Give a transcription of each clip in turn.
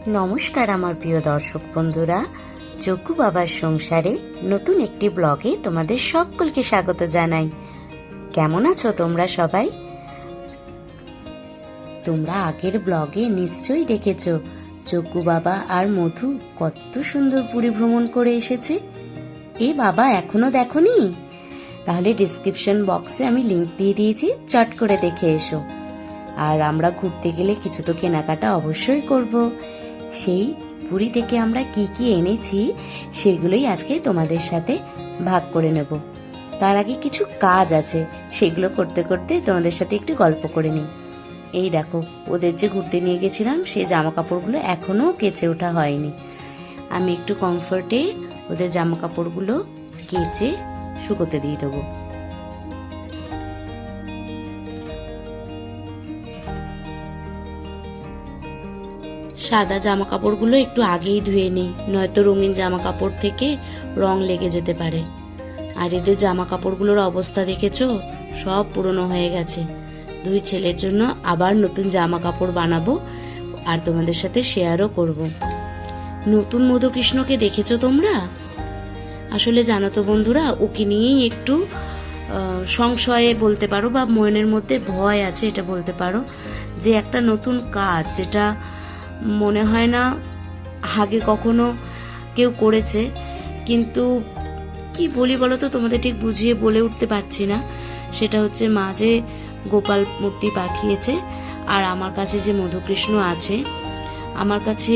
নমস্কার আমার প্রিয় দর্শক বন্ধুরা, যজ্ঞু বাবার সংসারে নতুন একটি ব্লগে তোমাদের সকলকে স্বাগত জানাই। কেমন আছো তোমরা সবাই? তোমরা আগের ব্লগে নিশ্চয়ই দেখেছো যজ্ঞু বাবা আর মধু কত সুন্দর পুরী ভ্রমণ করে এসেছে। এ বাবা, এখনো দেখোনি? তাহলে ডিসক্রিপশন বক্সে আমি লিংক দিয়ে দিয়েছি, চট করে দেখে এসো। আর আমরা ঘুরতে গেলে কিছু তো কেনাকাটা অবশ্যই করব। সেই পুরী থেকে আমরা কি কি এনেছি সেগুলোই আজকে তোমাদের সাথে ভাগ করে নেব। তার আগে কিছু কাজ আছে, সেগুলো করতে করতে তোমাদের সাথে একটু গল্প করে নিই। এই দেখো, ওদের যে ঘুরতে নিয়ে গেছিলাম সেই জামা কাপড়গুলো এখনো কেচে ওঠা হয়নি। আমি একটু কমফোর্টে ওদের জামা কাপড়গুলো কেচে শুকোতে দিয়ে দেবো। সাদা জামা কাপড়গুলো একটু আগেই ধুয়ে নিই, নয়তো রঙিন জামা কাপড় থেকে রং লেগে যেতে পারে। আর এদের জামা কাপড়গুলোর অবস্থা দেখেছো, সব পুরনো হয়ে গেছে। দুই ছেলের জন্য আবার নতুন জামা কাপড় বানাবো আর তোমাদের সাথে শেয়ারও করব। নতুন মধুকৃষ্ণকে দেখেছো তোমরা? আসলে জানো তো বন্ধুরা, ওকে নিয়েই একটু সংশয়ে বলতে পারো বা মনের মধ্যে ভয় আছে, এটা বলতে পারো যে একটা নতুন কাজ যেটা মনে হয় না আগে কখনো কেউ করেছে। কিন্তু কি বলি বলো তো, তোমাদের ঠিক বুঝিয়ে বলে উঠতে পারছি না। সেটা হচ্ছে মা যে গোপাল মূর্তি পাঠিয়েছে আর আমার কাছে যে মধুকৃষ্ণ আছে, আমার কাছে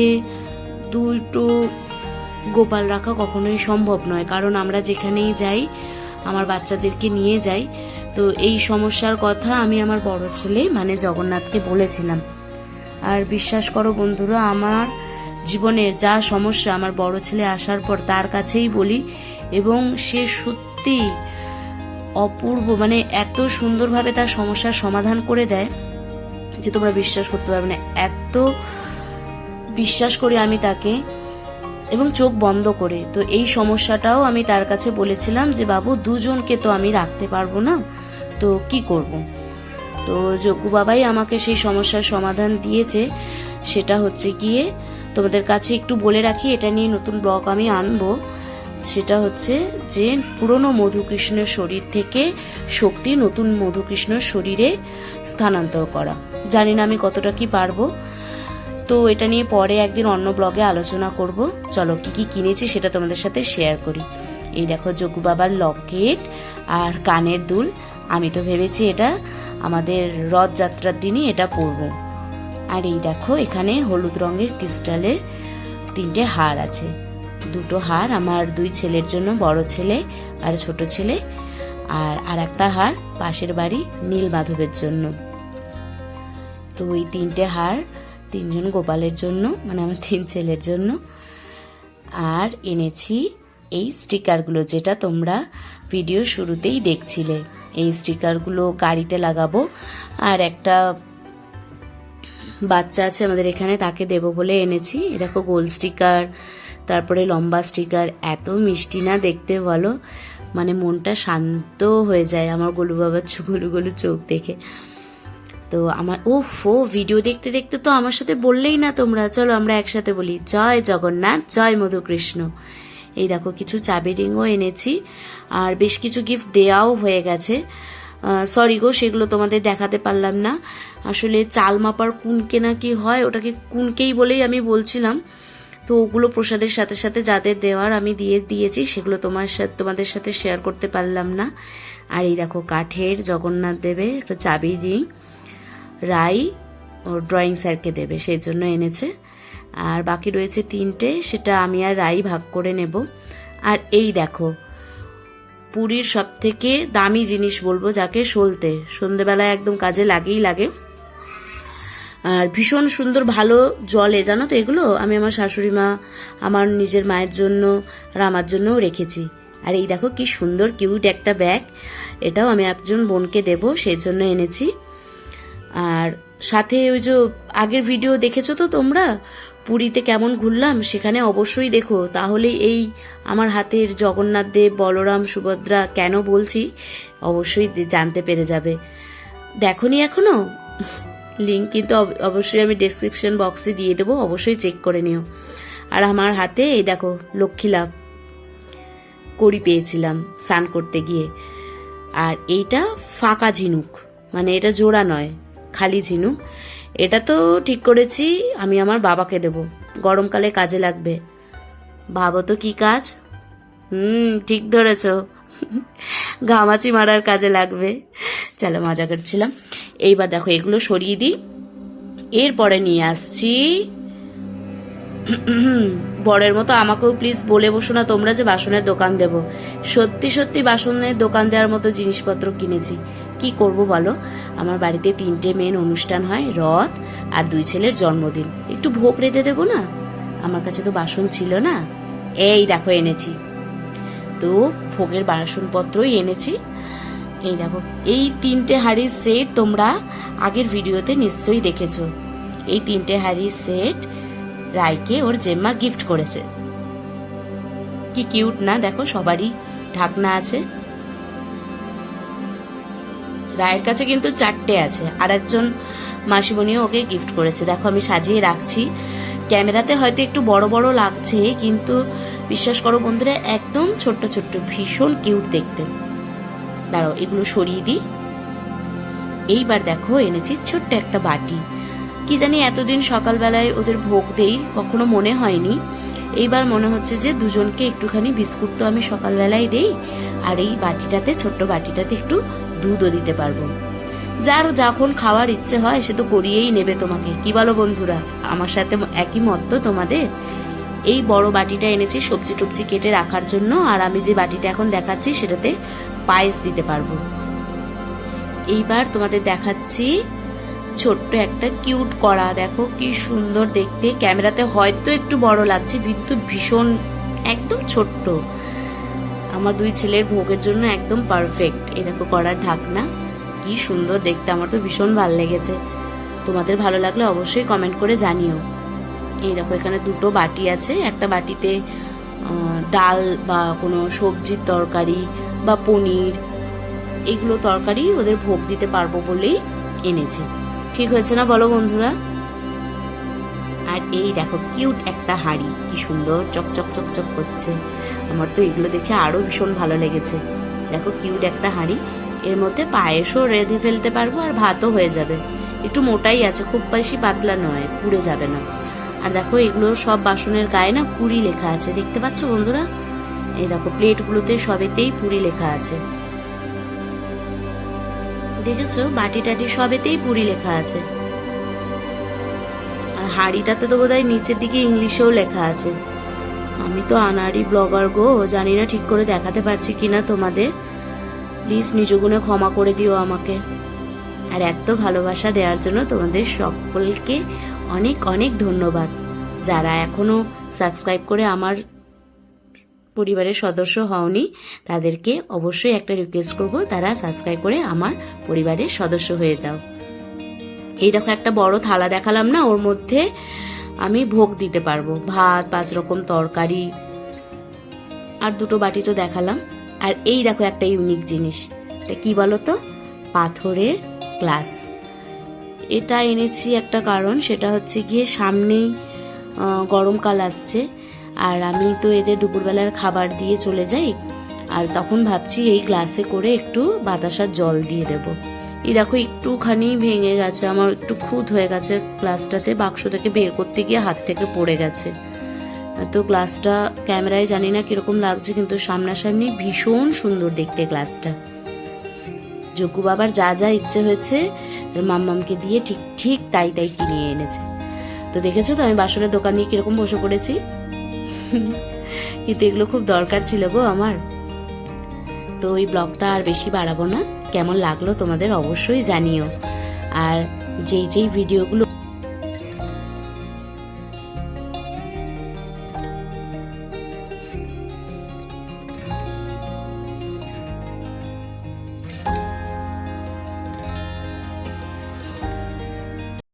দুটো গোপাল রাখা কখনোই সম্ভব নয়। কারণ আমরা যেখানেই যাই আমার বাচ্চাদেরকে নিয়ে যাই। তো এই সমস্যার কথা আমি আমার বড় ছেলে মানে জগন্নাথকে বলেছিলাম। আর বিশ্বাস করো বন্ধুরা, আমার জীবনের যা সমস্যা আমার বড় ছেলে আসার পর তার কাছেই বলি, এবং সে সত্যি অপূর্ব, মানে এত সুন্দরভাবে তার সমস্যার সমাধান করে দেয় যে তোমরা বিশ্বাস করতে পারবে না। এত বিশ্বাস করি আমি তাকে, এবং চোখ বন্ধ করে। তো এই সমস্যাটাও আমি তার কাছে বলেছিলাম যে বাবু, দুজনকে তো আমি রাখতে পারবো না, তো কি করব। তো যজ্ঞু বাবাই আমাকে সেই সমস্যার সমাধান দিয়েছে। সেটা হচ্ছে গিয়ে তোমাদের কাছে একটু বলে রাখি, এটা নিয়ে নতুন ব্লগ আমি আনবো। সেটা হচ্ছে যে পুরনো মধুকৃষ্ণের শরীর থেকে শক্তি নতুন মধুকৃষ্ণের শরীরে স্থানান্তর করা। জানি না আমি কতটা কি পারবো, তো এটা নিয়ে পরে একদিন অন্য ব্লগে আলোচনা করব। চলো কি কি কিনেছি সেটা তোমাদের সাথে শেয়ার করি। এই দেখো যজ্ঞু বাবার লকেট আর কানের দুল। আমি তো ভেবেছি এটা আমাদের রথযাত্রার দিনই এটা পরবো। আর এই দেখো, এখানে হলুদ রঙের ক্রিস্টালের 3টে হার আছে। 2টো হার আমার দুই ছেলের জন্য, বড় ছেলে আর ছোট ছেলে, আর একটা হার পাশের বাড়ি নীল মাধবের জন্য। তো ওই 3টে হার 3জন গোপালের জন্য, মানে আমার 3 ছেলের জন্য। আর এনেছি এই স্টিকারগুলো, যেটা তোমরা ভিডিও শুরুতেই দেখছিলে। এই স্টিকারগুলো গাড়িতে লাগাবো। আর একটা বাচ্চা আছে আমাদের এখানে, তাকে দেব বলে এনেছি। দেখো গোল স্টিকার, তারপরে লম্বা স্টিকার। এত মিষ্টি না দেখতে বলো, মানে মনটা শান্ত হয়ে যায় আমার গোলু বাবার গোলু গোলু চোখ দেখে। তো আমার ভিডিও দেখতে দেখতে তো আমার সাথে বললেই না তোমরা, চলো আমরা একসাথে বলি জয় জগন্নাথ, জয় মধুকৃষ্ণ। এই দেখো, কিছু চাবি রিংও এনেছি আর বেশ কিছু গিফট দেওয়াও হয়ে গেছে। সরি গো, সেগুলো তোমাদের দেখাতে পারলাম না। আসলে চাল মাপার কুনকে না কি হয়, ওটাকে কুনকেই বলেই আমি বলছিলাম। তো ওগুলো প্রসাদের সাথে সাথে যাদের দেওয়ার আমি দিয়েছি, সেগুলো তোমাদের সাথে শেয়ার করতে পারলাম না। আর এই দেখো, কাঠের জগন্নাথ দেবের একটা চাবি রিং, রাই ওর ড্রয়িং স্যারকে দেবে সেই জন্য এনেছে। আর বাকি রয়েছে 3টে, সেটা আমি আর রাই ভাগ করে নেব। আর এই দেখো, পুরীর সব থেকে দামি জিনিস বলবো যাকে, সলতে। সন্ধেবেলায় একদম কাজে লাগে। আর ভীষণ সুন্দর, ভালো জলে, জানো তো। এগুলো আমি আমার শাশুড়ি মা, আমার নিজের মায়ের জন্য আর আমার জন্যও রেখেছি। আর এই দেখো কি সুন্দর কিউট একটা ব্যাগ, এটাও আমি একজন বোনকে দেব সেই জন্য এনেছি। আর সাথে ওই যে আগের ভিডিও দেখেছো তো তোমরা, পুরীতে কেমন ঘুরলাম, সেখানে অবশ্যই দেখো, তাহলে এই আমার হাতের জগন্নাথ দেব, বলরাম, সুভদ্রা কেন বলছি অবশ্যই জানতে পেরে যাবে। দেখোনি এখনো? লিঙ্ক কিন্তু অবশ্যই আমি ডেসক্রিপশন বক্সে দিয়ে দেবো, অবশ্যই চেক করে নিও। আর আমার হাতে এই দেখো লক্ষ্মী লাভ কড়ি পেয়েছিলাম স্নান করতে গিয়ে। আর এইটা ফাঁকা ঝিনুক, মানে এটা জোড়া নয়, খালি ঝিনুক। এটা তো ঠিক করেছি আমি আমার বাবাকে দেব, গরমকালে কাজে লাগবে। ভাবো তো কি কাজ? ঠিক ধরেছ, ঘামাচি মারার কাজে লাগবে। চলো, মজা করছিলাম। এইবার দেখো এগুলো সরিয়ে দিই। এরপরে নিয়ে আসছি, বরের মতো আমাকেও প্লিজ বলে বসো না তোমরা যে বাসনের দোকান দেব। সত্যি সত্যি বাসনের দোকান দেওয়ার মতো জিনিসপত্র কিনেছি। কি করব বলো, আমার বাড়িতে 3টে মেন অনুষ্ঠান হয়, রথ আর 2 ছেলের জন্মদিন। একটু ভোগ রেঁধে দেবো না, আমার কাছে তো বাসন ছিল না। এই দেখো এনেছি, তো ভোগের বাসনপত্রই এনেছি। এই দেখো, এই 3টে হাঁড়ির সেট তোমরা আগের ভিডিওতে নিশ্চয়ই দেখেছো। এই 3টে হাঁড়ির সেট রায়কে ওর জেম্মা গিফট করেছে। কি কিউট না, দেখো সবারই ঢাকনা আছে। রায়ের কাছে কিন্তু 4টে আছে, আর একজন মাসিমণিও ওকে গিফট করেছে। দেখো আমি সাজিয়ে রাখছি, ক্যামেরাতে হয়তো একটু বড় বড় লাগছে, কিন্তু বিশ্বাস করো বন্ধুরা একদম ছোট্ট ছোট্ট, ভীষণ কিউট দেখতে। দাঁড়াও এগুলো সরিয়ে দিই। এইবার দেখো এনেছি ছোট্ট একটা বাটি। কি জানি এতদিন সকালবেলায় ওদের ভোগ দেই, কখনো মনে হয়নি। এইবার মনে হচ্ছে যে দুজনকে একটুখানি বিস্কুট তো আমি সকালবেলায় দেই, আর এই বাটিটাতে, ছোট্ট বাটিটাতে একটু দুধও দিতে পারবো। যার যখন খাওয়ার ইচ্ছে হয় সে তো করিয়েই নেবে তোমাকে, কি বলো বন্ধুরা? আমার সাথে একই মত তো তোমাদের? এই বড় বাটিটা এনেছি সবজি টবজি কেটে রাখার জন্য, আর আমি যে বাটিটা এখন দেখাচ্ছি সেটাতে পায়েস দিতে পারবো। এইবার তোমাদের দেখাচ্ছি ছোট্ট একটা কিউট কড়া। দেখো কি সুন্দর দেখতে, ক্যামেরাতে হয়তো একটু বড় লাগছে, কিন্তু ভীষণ একদম ছোট্ট, আমার 2 ছেলের ভোগের জন্য একদম পারফেক্ট। এই দেখো কড়ার ঢাকনা, কি সুন্দর দেখতে, আমার তো ভীষণ ভালো লেগেছে। তোমাদের ভালো লাগলে অবশ্যই কমেন্ট করে জানিও। এই দেখো এখানে 2টো বাটি আছে, একটা বাটিতে ডাল বা কোনো সবজির তরকারি বা পনির, এগুলো তরকারি ওদের ভোগ দিতে পারবো বলেই এনেছি। ঠিক হয়েছে না বলো বন্ধুরা? আর এই দেখো কিউট একটা হাঁড়ি, কি সুন্দর চকচক চকচক করছে, আমার তো এগুলো দেখে আরো ভীষণ ভালো লেগেছে। দেখো কিউট একটা হাঁড়ি, এর মধ্যে পায়েসও রেঁধে ফেলতে পারবো আর ভাতও হয়ে যাবে। একটু মোটাই আছে, খুব বেশি পাতলা নয়, পুড়ে যাবে না। আর দেখো এগুলো সব বাসনের গায়ে না পুরি লেখা আছে, দেখতে পাচ্ছ বন্ধুরা? এই দেখো প্লেটগুলোতে সবেতেই পুরি লেখা আছে, দেখেছো? বাটি টাটি সবেতেই পুরি লেখা আছে। আর হাঁড়িটাতে তো বোধহয় নিচের দিকে ইংলিশেও লেখা আছে। আমি তো আনাড়ি ব্লগার গো, জানি না ঠিক করে দেখাতে পারছি কিনা তোমাদের, প্লিজ নিজ গুণে ক্ষমা করে দিও আমাকে। আর এত ভালোবাসা দেওয়ার জন্য তোমাদের সকলকে অনেক অনেক ধন্যবাদ। যারা এখনো সাবস্ক্রাইব করে আমার পরিবারের সদস্য হওনি, তাদেরকে অবশ্যই একটা রিকোয়েস্ট করব, তারা সাবস্ক্রাইব করে আমার পরিবারের সদস্য হয়ে দাও। এই দেখো একটা বড় থালা দেখালাম না, ওর মধ্যে আমি ভোগ দিতে পারবো, ভাত, 5 রকম তরকারি, আর 2টো বাটি তো দেখালাম। আর এই দেখো একটা ইউনিক জিনিস, এটা কি বলো তো? পাথরের গ্লাস। এটা এনেছি একটা কারণ, সেটা হচ্ছে গিয়ে সামনেই গরমকাল আসছে, আর আমি তো এদের দুপুরবেলার খাবার দিয়ে চলে যাই, আর তখন ভাবছি এই গ্লাসে করে একটু বাতাসার জল দিয়ে দেব। এই দেখো একটুখানি ভেঙে গেছে, আমার একটু খুঁত হয়ে গেছে গ্লাসটাতে, বাক্স থেকে বের করতে গিয়ে হাত থেকে পড়ে গেছে। তো গ্লাসটা ক্যামেরায় জানি না কিরকম লাগছে, কিন্তু সামনাসামনি ভীষণ সুন্দর দেখতে গ্লাসটা। যোগ্য বাবার যা যা ইচ্ছে হয়েছে মাম্মামকে দিয়ে ঠিক ঠিক তাই তাই কিনে এনেছে। তো দেখেছো তো আমি বাসনের দোকান নিয়ে কিরকম বসে পড়েছি, কিন্তু এগুলো খুব দরকার ছিল গো আমার। তো এই ব্লগটা আর বেশি বাড়াবো না, কেমন লাগলো তোমাদের অবশ্যই জানিও। আর যেই ভিডিওগুলো